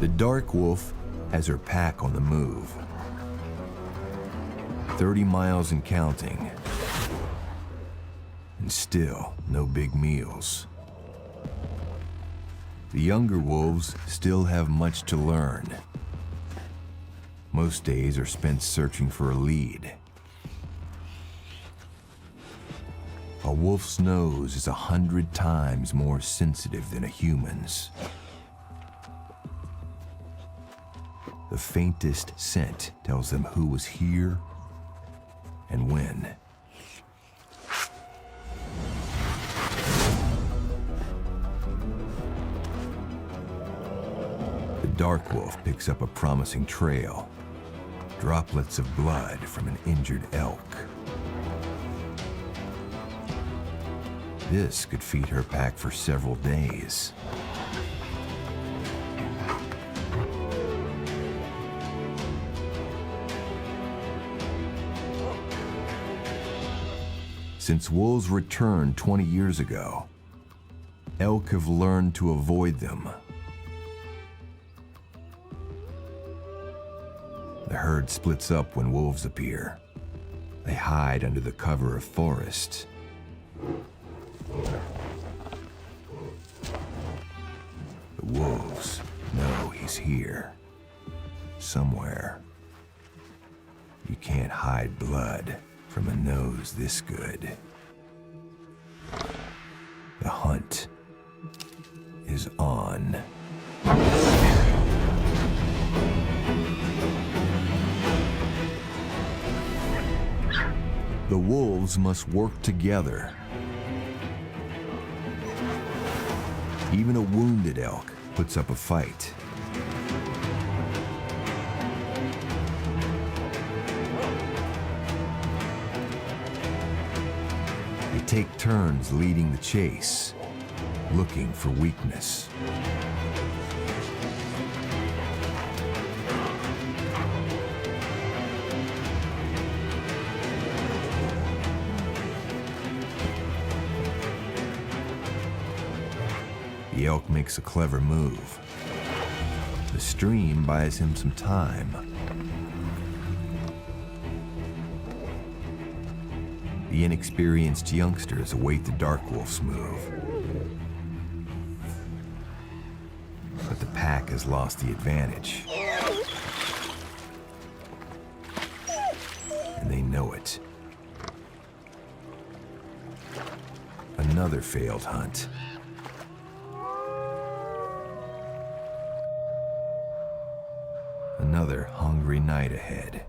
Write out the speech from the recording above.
The dark wolf has her pack on the move. 30 miles and counting. And still no big meals. The younger wolves still have much to learn. Most days are spent searching for a lead. A wolf's nose is 100 times more sensitive than a human's. The faintest scent tells them who was here and when. The dark wolf picks up a promising trail, droplets of blood from an injured elk. This could feed her pack for several days. Since wolves returned 20 years ago, elk have learned to avoid them. The herd splits up when wolves appear. They hide under the cover of forest. The wolves know he's here, somewhere. You can't hide blood from a nose this good. The hunt is on. The wolves must work together. Even a wounded elk puts up a fight. They take turns leading the chase, looking for weakness. The elk makes a clever move. The stream buys him some time. The inexperienced youngsters await the dark wolf's move. But the pack has lost the advantage. And they know it. Another failed hunt. Another hungry night ahead.